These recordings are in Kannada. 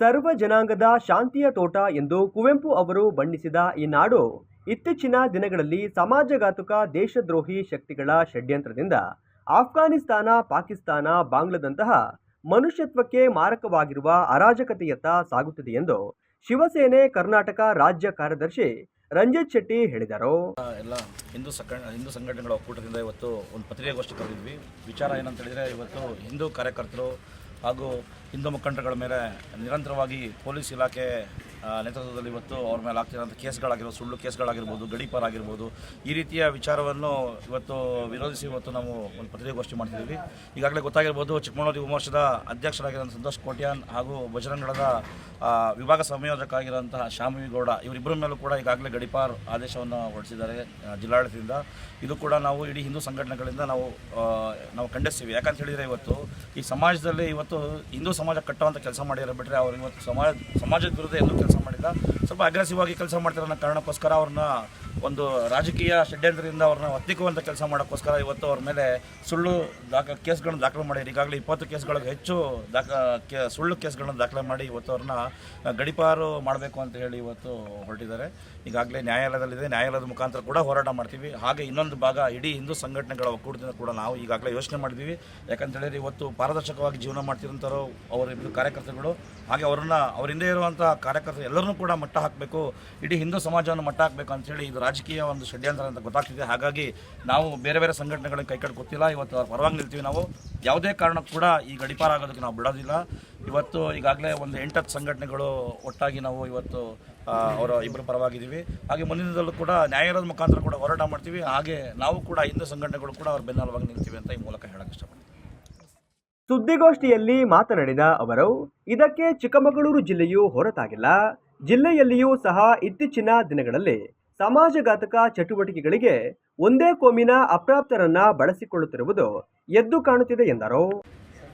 ಸರ್ವ ಜನಾಂಗದ ಶಾಂತಿಯ ತೋಟ ಎಂದು ಕುವೆಂಪು ಅವರು ಬಣ್ಣಿಸಿದ ಈ ನಾಡು ಇತ್ತೀಚಿನ ದಿನಗಳಲ್ಲಿ ಸಮಾಜಘಾತುಕ ದೇಶದ್ರೋಹಿ ಶಕ್ತಿಗಳ ಷಡ್ಯಂತ್ರದಿಂದ ಆಫ್ಘಾನಿಸ್ತಾನ, ಪಾಕಿಸ್ತಾನ, ಬಾಂಗ್ಲಾದಂತಹ ಮನುಷ್ಯತ್ವಕ್ಕೆ ಮಾರಕವಾಗಿರುವ ಅರಾಜಕತೆಯತ್ತ ಸಾಗುತ್ತಿದೆ ಎಂದು ಶಿವಸೇನೆ ಕರ್ನಾಟಕ ರಾಜ್ಯ ಕಾರ್ಯದರ್ಶಿ ರಂಜಿತ್ ಶೆಟ್ಟಿ ಹೇಳಿದರು. ಎಲ್ಲ ಹಿಂದೂ ಸಂಘಟನೆಗಳ ಒಕ್ಕೂಟದಿಂದ ಇವತ್ತು ಒಂದು ಪತ್ರಿಕಾಗೋಷ್ಠಿ ಕರೆದಿದ್ವಿ. ವಿಚಾರ ಏನಂತ ಹೇಳಿದರೆ, ಇವತ್ತು ಹಿಂದೂ ಕಾರ್ಯಕರ್ತರು ಹಾಗೂ ಹಿಂದೂ ಮುಖಂಡರುಗಳ ಮೇಲೆ ನಿರಂತರವಾಗಿ ಪೊಲೀಸ್ ಇಲಾಖೆ ನೇತೃತ್ವದಲ್ಲಿ ಇವತ್ತು ಅವ್ರ ಮೇಲೆ ಆಗ್ತಿರೋಂಥ ಕೇಸ್ಗಳಾಗಿರ್ಬೋದು, ಸುಳ್ಳು ಕೇಸ್ಗಳಾಗಿರ್ಬೋದು, ಗಡೀಪಾರ್ ಆಗಿರ್ಬೋದು, ಈ ರೀತಿಯ ವಿಚಾರವನ್ನು ಇವತ್ತು ವಿರೋಧಿಸಿ ಇವತ್ತು ನಾವು ಒಂದು ಪತ್ರಿಕಾಗೋಷ್ಠಿ ಮಾಡ್ತಿದ್ದೀವಿ. ಈಗಾಗಲೇ ಗೊತ್ತಾಗಿರ್ಬೋದು, ಚಿಕ್ಕಮಗಳೂರು ಯುವ ಮೋರ್ಚಾದ ಅಧ್ಯಕ್ಷರಾಗಿರೋ ಸಂತೋಷ್ ಕೋಟ್ಯಾನ್ ಹಾಗೂ ಬಜರಂಗದಳದ ವಿಭಾಗ ಸಂಯೋಜಕ ಆಗಿರೋಂತಹ ಶ್ಯಾಮವಿಗೌಡ ಇವರಿಬ್ಬರ ಮೇಲೂ ಕೂಡ ಈಗಾಗಲೇ ಗಡೀಪಾರ್ ಆದೇಶವನ್ನು ಹೊರಡಿಸಿದ್ದಾರೆ ಜಿಲ್ಲಾಡಳಿತದಿಂದ. ಇದು ಕೂಡ ನಾವು ಇಡೀ ಹಿಂದೂ ಸಂಘಟನೆಗಳಿಂದ ನಾವು ಖಂಡಿಸ್ತೀವಿ. ಯಾಕಂತ ಹೇಳಿದರೆ, ಇವತ್ತು ಈ ಸಮಾಜದಲ್ಲಿ ಇವತ್ತು ಹಿಂದೂ ಸಮಾಜ ಕಟ್ಟುವಂಥ ಕೆಲಸ ಮಾಡಿದ್ದಾರೆ ಬಿಟ್ಟರೆ ಅವರು ಇವತ್ತು ಸಮಾಜದ ವಿರುದ್ಧ ಎಲ್ಲೂ ಕೆಲಸ ಮಾಡಿಲ್ಲ. ಸ್ವಲ್ಪ ಅಗ್ರೆಸಿವ್ ಆಗಿ ಕೆಲಸ ಮಾಡ್ತಿರೋ ಕಾರಣಕ್ಕೋಸ್ಕರ ಅವ್ರನ್ನ ಒಂದು ರಾಜಕೀಯ ಷಡ್ಯಂತ್ರದಿಂದ ಅವ್ರನ್ನ ಒತ್ತಿಕ್ಕುವಂಥ ಕೆಲಸ ಮಾಡೋಕ್ಕೋಸ್ಕರ ಇವತ್ತು ಅವ್ರ ಮೇಲೆ ಸುಳ್ಳು ಕೇಸ್ಗಳನ್ನು ದಾಖಲೆ ಮಾಡಿದ್ದಾರೆ. ಈಗಾಗಲೇ 20 ಕೇಸ್ಗಳಿಗೆ ಹೆಚ್ಚು ಸುಳ್ಳು ಕೇಸ್ಗಳನ್ನು ದಾಖಲೆ ಮಾಡಿ ಇವತ್ತು ಅವ್ರನ್ನ ಗಡೀಪಾರು ಮಾಡಬೇಕು ಅಂತ ಹೇಳಿ ಇವತ್ತು ಹೊರಟಿದ್ದಾರೆ. ಈಗಾಗಲೇ ನ್ಯಾಯಾಲಯದಲ್ಲಿದೆ, ನ್ಯಾಯಾಲಯದ ಮುಖಾಂತರ ಕೂಡ ಹೋರಾಟ ಮಾಡ್ತೀವಿ. ಹಾಗೆ ಇನ್ನೊಂದು ಭಾಗ ಇಡೀ ಹಿಂದೂ ಸಂಘಟನೆಗಳ ಒಕ್ಕೂಟದಿಂದ ಕೂಡ ನಾವು ಈಗಾಗಲೇ ಯೋಚನೆ ಮಾಡಿದ್ದೀವಿ. ಯಾಕಂತ ಹೇಳಿದ್ರೆ, ಇವತ್ತು ಪಾರದರ್ಶಕವಾಗಿ ಜೀವನ ಮಾಡ್ತಿರೋಂಥವ್ರು ಅವರಿಬ್ಬರು ಕಾರ್ಯಕರ್ತರುಗಳು, ಹಾಗೆ ಅವ್ರ ಹಿಂದೆ ಇರುವಂಥ ಕಾರ್ಯಕರ್ತರು ಎಲ್ಲರನ್ನೂ ಕೂಡ ಮಟ್ಟ ಹಾಕಬೇಕು, ಇಡೀ ಹಿಂದೂ ಸಮಾಜವನ್ನು ಮಟ್ಟ ಹಾಕಬೇಕು ಅಂತೇಳಿ ಇದು ರಾಜಕೀಯ ಒಂದು ಷಡ್ಯಂತ್ರ ಅಂತ ಗೊತ್ತಾಗ್ತಿದೆ. ಹಾಗಾಗಿ ನಾವು ಬೇರೆ ಬೇರೆ ಸಂಘಟನೆಗಳಿಗೆ ಕೈಕಟ್ಟು ಗೊತ್ತಿಲ್ಲ, ಇವತ್ತು ಅವ್ರ ಪರವಾಗಿ ನಿಲ್ತೀವಿ. ನಾವು ಯಾವುದೇ ಕಾರಣಕ್ಕೂ ಕೂಡ ಈ ಗಡೀಪಾರ ಆಗೋದಕ್ಕೆ ನಾವು ಬಿಡೋದಿಲ್ಲ. ಇವತ್ತು ಈಗಾಗಲೇ ಒಂದು 8-10 ಸಂಘಟನೆಗಳು ಒಟ್ಟಾಗಿ ನಾವು ಇವತ್ತು ಅವರ ಇಬ್ಬರು ಪರವಾಗಿದ್ದೀವಿ. ಹಾಗೆ ಮುಂದಿನದಲ್ಲೂ ಕೂಡ ನ್ಯಾಯಾಲಯದ ಮುಖಾಂತರ ಕೂಡ ಹೋರಾಟ ಮಾಡ್ತೀವಿ. ಹಾಗೆ ನಾವು ಕೂಡ ಹಿಂದೂ ಸಂಘಟನೆಗಳು ಕೂಡ ಅವ್ರ ಬೆನ್ನೆಲುಬಾಗಿ ನಿಲ್ತೀವಿ ಅಂತ ಈ ಮೂಲಕ ಹೇಳಕ್ಕೆ ಇಷ್ಟಪಡ್ತೀವಿ. ಸುದ್ದಿಗೋಷ್ಠಿಯಲ್ಲಿ ಮಾತನಾಡಿದ ಅವರು, ಇದಕ್ಕೆ ಚಿಕ್ಕಮಗಳೂರು ಜಿಲ್ಲೆಯೂ ಹೊರತಾಗಿಲ್ಲ. ಜಿಲ್ಲೆಯಲ್ಲಿಯೂ ಸಹ ಇತ್ತೀಚಿನ ದಿನಗಳಲ್ಲಿ ಸಮಾಜಘಾತಕ ಚಟುವಟಿಕೆಗಳಿಗೆ ಒಂದೇ ಕೋಮಿನ ಅಪ್ರಾಪ್ತರನ್ನ ಬಳಸಿಕೊಳ್ಳುತ್ತಿರುವುದು ಎದ್ದು ಕಾಣುತ್ತಿದೆ ಎಂದರು.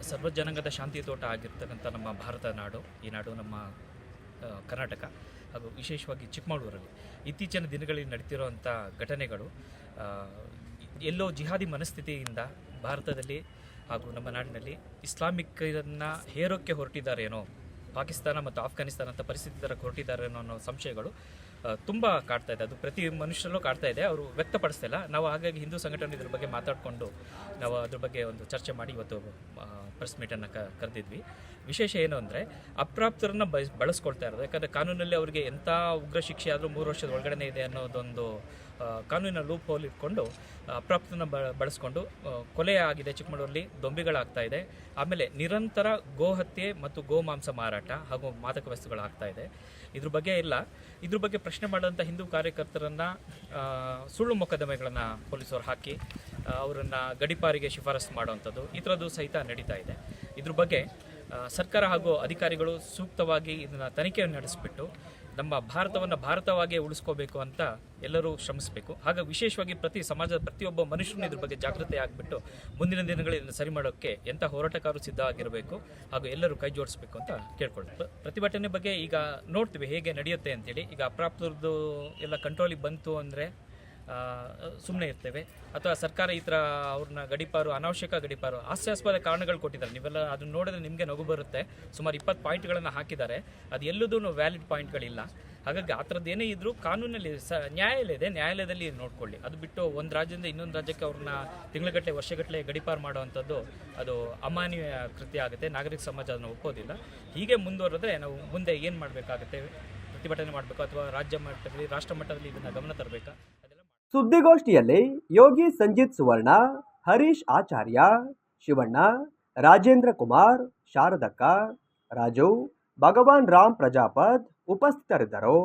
ಸರ್ವ ಜನಾಂಗದ ಶಾಂತಿ ತೋಟ ಆಗಿರ್ತಕ್ಕಂಥ ನಮ್ಮ ಭಾರತ ನಾಡು, ಈ ನಾಡು ನಮ್ಮ ಕರ್ನಾಟಕ ಹಾಗೂ ವಿಶೇಷವಾಗಿ ಚಿಕ್ಕಮಗಳೂರಲ್ಲಿ ಇತ್ತೀಚಿನ ದಿನಗಳಲ್ಲಿ ನಡೀತಿರುವಂಥ ಘಟನೆಗಳು ಎಲ್ಲೋ ಜಿಹಾದಿ ಮನಸ್ಥಿತಿಯಿಂದ ಭಾರತದಲ್ಲಿ ಹಾಗೂ ನಮ್ಮ ನಾಡಿನಲ್ಲಿ ಇಸ್ಲಾಮಿಕರನ್ನು ಹೇರೋಕ್ಕೆ ಹೊರಟಿದ್ದಾರೇನೋ, ಪಾಕಿಸ್ತಾನ ಮತ್ತು ಆಫ್ಘಾನಿಸ್ತಾನ ಅಂತ ಪರಿಸ್ಥಿತಿ ಥರ ಹೊರಟಿದ್ದಾರೇನೋ ಅನ್ನೋ ಸಂಶಯಗಳು ತುಂಬ ಕಾಡ್ತಾ ಇದೆ. ಅದು ಪ್ರತಿ ಮನುಷ್ಯರಲ್ಲೂ ಕಾಡ್ತಾ ಇದೆ, ಅವರು ವ್ಯಕ್ತಪಡಿಸ್ತಾ ಇಲ್ಲ. ನಾವು ಹಾಗಾಗಿ ಹಿಂದೂ ಸಂಘಟನೆ ಇದ್ರ ಬಗ್ಗೆ ಮಾತಾಡಿಕೊಂಡು ನಾವು ಅದ್ರ ಬಗ್ಗೆ ಒಂದು ಚರ್ಚೆ ಮಾಡಿ ಇವತ್ತು ಪ್ರೆಸ್ ಮೀಟನ್ನು ಕರೆದಿದ್ವಿ. ವಿಶೇಷ ಏನು ಅಂದರೆ, ಅಪ್ರಾಪ್ತರನ್ನು ಬಳಸ್ಕೊಳ್ತಾ ಇರೋದು. ಯಾಕಂದರೆ ಕಾನೂನಲ್ಲಿ ಅವರಿಗೆ ಎಂಥ ಉಗ್ರ ಶಿಕ್ಷೆ ಆದರೂ 3 ವರ್ಷದ ಒಳಗಡೆ ಇದೆ ಅನ್ನೋದೊಂದು ಕಾನೂನಿನ ಲೂಪ್ ಹೋಲ್ ಇಟ್ಕೊಂಡು ಅಪ್ರಾಪ್ತನ ಬಳಸ್ಕೊಂಡು ಕೊಲೆ ಆಗಿದೆ ಚಿಕ್ಕಮಗಳೂರಲ್ಲಿ, ದೊಂಬಿಗಳಾಗ್ತಾ ಇದೆ. ಆಮೇಲೆ ನಿರಂತರ ಗೋಹತ್ಯೆ ಮತ್ತು ಗೋಮಾಂಸ ಮಾರಾಟ ಹಾಗೂ ಮಾದಕ ವಸ್ತುಗಳಾಗ್ತಾ ಇದೆ. ಇದ್ರ ಬಗ್ಗೆ ಪ್ರಶ್ನೆ ಮಾಡುವಂಥ ಹಿಂದೂ ಕಾರ್ಯಕರ್ತರನ್ನು ಸುಳ್ಳು ಮೊಕದ್ದಮೆಗಳನ್ನು ಪೊಲೀಸರು ಹಾಕಿ ಅವರನ್ನು ಗಡೀಪಾರಿಗೆ ಶಿಫಾರಸು ಮಾಡುವಂಥದ್ದು ಈ ಥರದ್ದು ಸಹಿತ ನಡೀತಾ ಇದೆ. ಇದ್ರ ಬಗ್ಗೆ ಸರ್ಕಾರ ಹಾಗೂ ಅಧಿಕಾರಿಗಳು ಸೂಕ್ತವಾಗಿ ಇದನ್ನು ತನಿಖೆಯನ್ನು ನಡೆಸಿಬಿಟ್ಟು ನಮ್ಮ ಭಾರತವನ್ನು ಭಾರತವಾಗಿಯೇ ಉಳಿಸ್ಕೋಬೇಕು ಅಂತ ಎಲ್ಲರೂ ಶ್ರಮಿಸಬೇಕು. ಹಾಗಾಗಿ ವಿಶೇಷವಾಗಿ ಸಮಾಜದ ಪ್ರತಿಯೊಬ್ಬ ಮನುಷ್ಯನೂ ಇದ್ರ ಬಗ್ಗೆ ಜಾಗೃತಿ ಆಗಿಬಿಟ್ಟು ಮುಂದಿನ ದಿನಗಳಲ್ಲಿ ಸರಿ ಮಾಡೋಕ್ಕೆ ಎಂಥ ಹೋರಾಟಗಾರರು ಸಿದ್ಧ ಆಗಿರಬೇಕು ಹಾಗೂ ಎಲ್ಲರೂ ಕೈ ಜೋಡಿಸಬೇಕು ಅಂತ ಕೇಳ್ಕೊಳ್ತೀವಿ. ಪ್ರತಿಭಟನೆ ಬಗ್ಗೆ ಈಗ ನೋಡ್ತೀವಿ ಹೇಗೆ ನಡೆಯುತ್ತೆ ಅಂತೇಳಿ. ಈಗ ಅಪ್ರಾಪ್ತರದ್ದು ಎಲ್ಲ ಕಂಟ್ರೋಲಿಗೆ ಬಂತು ಅಂದರೆ ಸುಮ್ಮನೆ ಇರ್ತೇವೆ, ಅಥವಾ ಸರ್ಕಾರ ಈ ಥರ ಅವ್ರನ್ನ ಗಡೀಪಾರು, ಅನಾವಶ್ಯಕ ಗಡೀಪಾರು, ಹಾಸ್ಯಾಸ್ಪದ ಕಾರಣಗಳು ಕೊಟ್ಟಿದ್ದಾರೆ. ನೀವೆಲ್ಲ ಅದನ್ನು ನೋಡಿದ್ರೆ ನಿಮಗೆ ನಗು ಬರುತ್ತೆ. ಸುಮಾರು 20 ಪಾಯಿಂಟ್ಗಳನ್ನು ಹಾಕಿದ್ದಾರೆ, ಅದು ಎಲ್ಲದೂ ವ್ಯಾಲಿಡ್ ಪಾಯಿಂಟ್ಗಳಿಲ್ಲ. ಹಾಗಾಗಿ ಆ ಥರದ್ದು ಏನೇ ಇದ್ದರೂ ಕಾನೂನಲ್ಲಿ ನ್ಯಾಯಾಲಯ ಇದೆ, ನ್ಯಾಯಾಲಯದಲ್ಲಿ ನೋಡ್ಕೊಳ್ಳಿ. ಅದು ಬಿಟ್ಟು ಒಂದು ರಾಜ್ಯದಿಂದ ಇನ್ನೊಂದು ರಾಜ್ಯಕ್ಕೆ ಅವ್ರನ್ನ ತಿಂಗಳಗಟ್ಟಲೆ ವರ್ಷಗಟ್ಟಲೆ ಗಡೀಪಾರು ಮಾಡುವಂಥದ್ದು ಅದು ಅಮಾನ್ಯ ಕೃತ್ಯ ಆಗುತ್ತೆ. ನಾಗರಿಕ ಸಮಾಜ ಅದನ್ನು ಒಪ್ಪೋದಿಲ್ಲ. ಹೀಗೆ ಮುಂದುವರೆದ್ರೆ ನಾವು ಮುಂದೆ ಏನು ಮಾಡಬೇಕಾಗುತ್ತೆ, ಪ್ರತಿಭಟನೆ ಮಾಡಬೇಕು ಅಥವಾ ರಾಜ್ಯ ಮಟ್ಟದಲ್ಲಿ ರಾಷ್ಟ್ರ ಮಟ್ಟದಲ್ಲಿ ಇದನ್ನು ಗಮನ ತರಬೇಕಾ? ಸುದ್ದಿಗೋಷ್ಠಿಯಲ್ಲಿ ಯೋಗಿ ಸಂಜಿತ್ ಸುವರ್ಣ, ಹರೀಶ್ ಆಚಾರ್ಯ, ಶಿವಣ್ಣ, ರಾಜೇಂದ್ರ ಕುಮಾರ್, ಶಾರದಕ್ಕ, ರಾಜು, ಭಗವಾನ್ ರಾಮ್ ಪ್ರಜಾಪತ್ ಉಪಸ್ಥಿತರಿದ್ದರು.